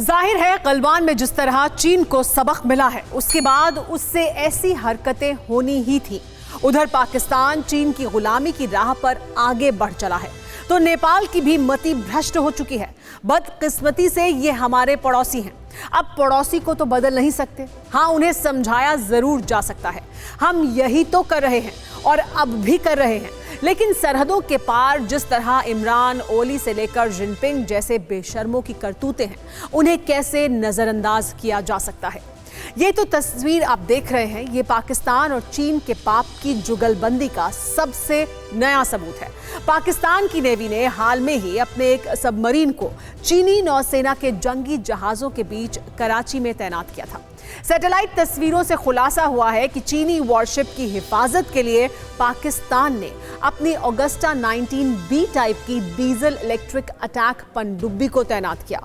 जाहिर है गलवान में जिस तरह चीन को सबक मिला है, उसके बाद उससे ऐसी हरकतें होनी ही थी। उधर पाकिस्तान चीन की गुलामी की राह पर आगे बढ़ चला है, तो नेपाल की भी मति भ्रष्ट हो चुकी है। बदकिस्मती से ये हमारे पड़ोसी हैं। अब पड़ोसी को तो बदल नहीं सकते, हाँ उन्हें समझाया जरूर जा सकता है। हम यही तो कर रहे हैं और अब भी कर रहे हैं। लेकिन सरहदों के पार जिस तरह इमरान, ओली से लेकर जिनपिंग जैसे बेशर्मों की करतूतें हैं, उन्हें कैसे नजरअंदाज किया जा सकता है। ये तो तस्वीर आप देख रहे हैं, ये पाकिस्तान और चीन के पाप की जुगलबंदी का सबसे नया सबूत है। पाकिस्तान की नेवी ने हाल में ही अपने एक सबमरीन को चीनी नौसेना के जंगी जहाजों के बीच कराची में तैनात किया था। सैटेलाइट तस्वीरों से खुलासा हुआ है कि चीनी वॉरशिप की हिफाजत के लिए पाकिस्तान ने अपनी ऑगस्टा 19B टाइप की डीजल इलेक्ट्रिक अटैक पनडुब्बी को तैनात किया।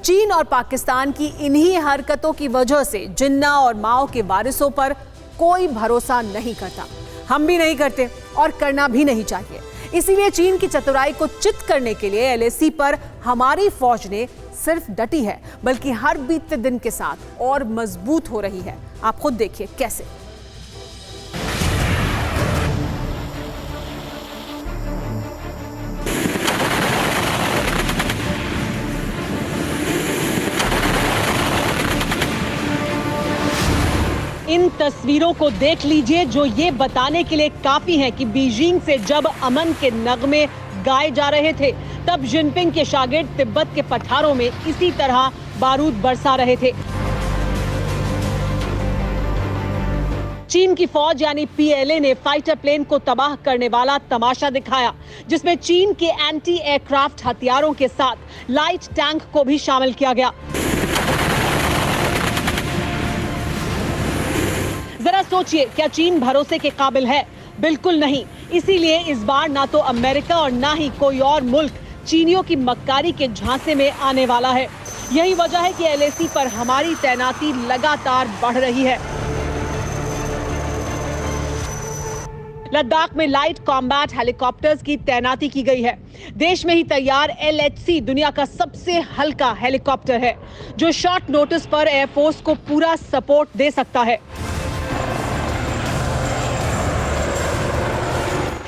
चीन और पाकिस्तान की इन्हीं हरकतों की वजह से जिन्ना और माओ के वारिसों पर कोई भरोसा नहीं करता। हम भी नहीं करते और करना भी नहीं चाहिए। इसीलिए चीन की चतुराई को चित करने के लिए LAC पर हमारी फौज ने सिर्फ डटी है, बल्कि हर बीतते दिन के साथ और मजबूत हो रही है। आप खुद देखिए कैसे। इन तस्वीरों को देख लीजिए, जो ये बताने के लिए काफी है कि बीजिंग से जब अमन के नगमे गाए जा रहे थे, तब जिनपिंग के शागिर्द तिब्बत के पठारों में इसी तरह बारूद बरसा रहे थे। चीन की फौज यानी PLA ने फाइटर प्लेन को तबाह करने वाला तमाशा दिखाया, जिसमें चीन के एंटी एयरक्राफ्ट हथियारों के साथ लाइट टैंक को भी शामिल किया गया। जरा सोचिए, क्या चीन भरोसे के काबिल है? बिल्कुल नहीं। इसीलिए इस बार ना तो अमेरिका और ना ही कोई और मुल्क चीनियों की मक्कारी के झांसे में आने वाला है। यही वजह है कि LAC पर हमारी तैनाती लगातार बढ़ रही है। लद्दाख में लाइट कॉम्बैट हेलीकॉप्टर्स की तैनाती की गई है। देश में ही तैयार LHC दुनिया का सबसे हल्का हेलीकॉप्टर है, जो शॉर्ट नोटिस पर एयरफोर्स को पूरा सपोर्ट दे सकता है।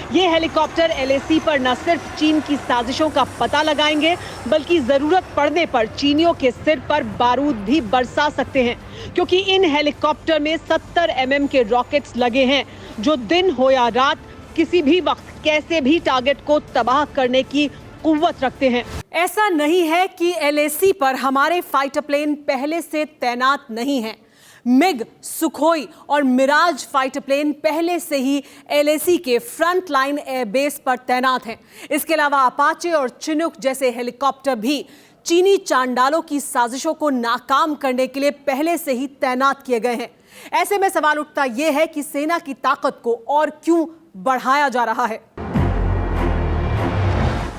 ये हेलीकॉप्टर LAC पर न सिर्फ चीन की साजिशों का पता लगाएंगे, बल्कि जरूरत पड़ने पर चीनियों के सिर पर बारूद भी बरसा सकते हैं, क्योंकि इन हेलीकॉप्टर में 70 mm के रॉकेट्स लगे हैं, जो दिन हो या रात किसी भी वक्त कैसे भी टारगेट को तबाह करने की कुव्वत रखते हैं। ऐसा नहीं है कि LAC पर हमारे फाइटर प्लेन पहले से तैनात नहीं हैं। मिग, सुखोई और मिराज फाइटर प्लेन पहले से ही LAC के फ्रंट लाइन एयरबेस पर तैनात हैं। इसके अलावा अपाचे और चिनूक जैसे हेलीकॉप्टर भी चीनी चांडालों की साजिशों को नाकाम करने के लिए पहले से ही तैनात किए गए हैं। ऐसे में सवाल उठता यह है कि सेना की ताकत को और क्यों बढ़ाया जा रहा है।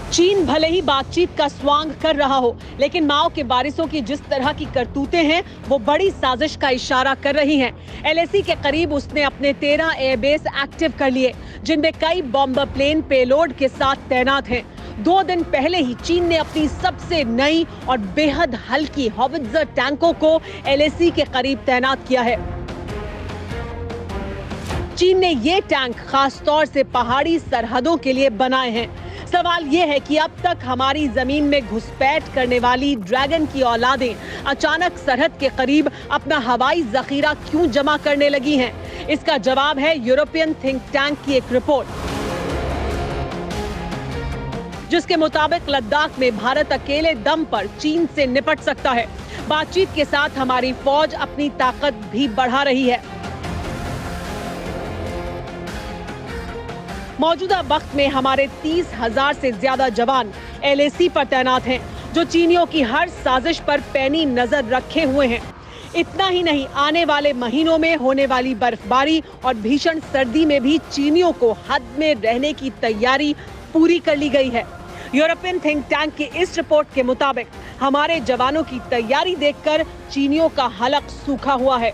चीन भले ही बातचीत का स्वांग कर रहा हो, लेकिन माओ के वारिसों की जिस तरह की करतूतें हैं, वो बड़ी साजिश का इशारा कर रही हैं। LAC के करीब उसने अपने 13 एयरबेस एक्टिव कर लिए, जिनमें कई बॉम्बर प्लेन पेलोड के साथ तैनात हैं। 2 दिन पहले ही चीन ने अपनी सबसे नई और बेहद हल्की हॉविट्जर टैंकों को LAC के करीब तैनात किया है। चीन ने ये टैंक खास तौर से पहाड़ी सरहदों के लिए बनाए हैं। सवाल यह है कि अब तक हमारी जमीन में घुसपैठ करने वाली ड्रैगन की औलादें अचानक सरहद के करीब अपना हवाई जखीरा क्यों जमा करने लगी हैं? इसका जवाब है यूरोपियन थिंक टैंक की एक रिपोर्ट, जिसके मुताबिक लद्दाख में भारत अकेले दम पर चीन से निपट सकता है। बातचीत के साथ हमारी फौज अपनी ताकत भी बढ़ा रही है। मौजूदा वक्त में हमारे 30,000 से ज्यादा जवान LAC पर तैनात हैं, जो चीनियों की हर साजिश पर पैनी नजर रखे हुए हैं। इतना ही नहीं, आने वाले महीनों में होने वाली बर्फबारी और भीषण सर्दी में भी चीनियों को हद में रहने की तैयारी पूरी कर ली गई है। यूरोपियन थिंक टैंक की इस रिपोर्ट के मुताबिक हमारे जवानों की तैयारी देखकर चीनियों का हलक सूखा हुआ है।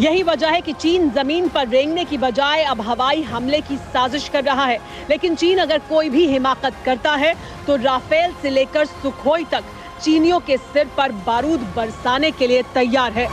यही वजह है कि चीन जमीन पर रेंगने की बजाय अब हवाई हमले की साजिश कर रहा है। लेकिन चीन अगर कोई भी हिमाकत करता है तो राफेल से लेकर सुखोई तक चीनियों के सिर पर बारूद बरसाने के लिए तैयार है।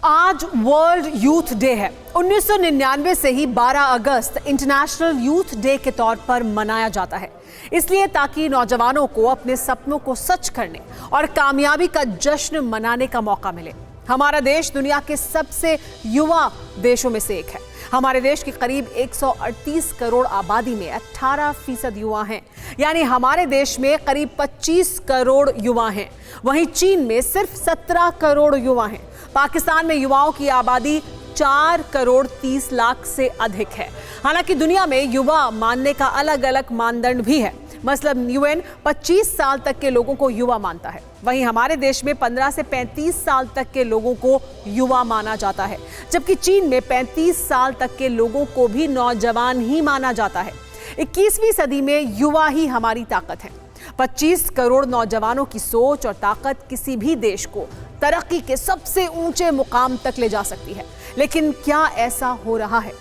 आज वर्ल्ड यूथ डे है। 1999 से ही 12 अगस्त इंटरनेशनल यूथ डे के तौर पर मनाया जाता है, इसलिए ताकि नौजवानों को अपने सपनों को सच करने और कामयाबी का जश्न मनाने का मौका मिले। हमारा देश दुनिया के सबसे युवा देशों में से एक है। हमारे देश की करीब 138 करोड़ आबादी में 18% युवा हैं, यानी हमारे देश में करीब 25 करोड़ युवा हैं। वहीं चीन में सिर्फ 17 करोड़ युवा हैं। पाकिस्तान में युवाओं की आबादी 4 करोड़ 30 लाख से अधिक है। हालांकि दुनिया में युवा मानने का अलग अलग मानदंड भी है। मसलन यूएन 25 साल तक के लोगों को युवा मानता है, वहीं हमारे देश में 15 से 35 साल तक के लोगों को युवा माना जाता है, जबकि चीन में 35 साल तक के लोगों को भी नौजवान ही माना जाता है। 21वीं सदी में युवा ही हमारी ताकत है। 25 करोड़ नौजवानों की सोच और ताकत किसी भी देश को तरक्की के सबसे ऊंचे मुकाम तक ले जा सकती है। लेकिन क्या ऐसा हो रहा है?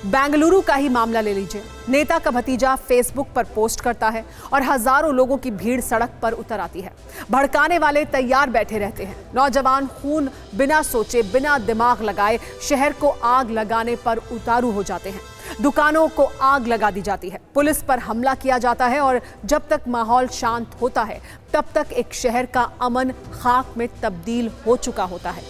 बेंगलुरु का ही मामला ले लीजिए। नेता का भतीजा फेसबुक पर पोस्ट करता है और हजारों लोगों की भीड़ सड़क पर उतर आती है। भड़काने वाले तैयार बैठे रहते हैं। नौजवान खून बिना सोचे, बिना दिमाग लगाए शहर को आग लगाने पर उतारू हो जाते हैं। दुकानों को आग लगा दी जाती है, पुलिस पर हमला किया जाता है और जब तक माहौल शांत होता है तब तक एक शहर का अमन खाक में तब्दील हो चुका होता है।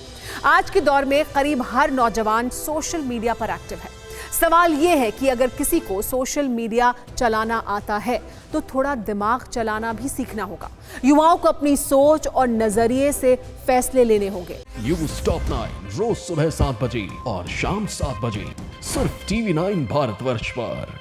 आज के दौर में करीब हर नौजवान सोशल मीडिया पर एक्टिव है। सवाल यह है कि अगर किसी को सोशल मीडिया चलाना आता है तो थोड़ा दिमाग चलाना भी सीखना होगा। युवाओं को अपनी सोच और नजरिए से फैसले लेने होंगे। न्यूज़ टॉप 9 रोज सुबह 7 बजे और शाम 7 बजे सिर्फ TV9 भारतवर्ष पर।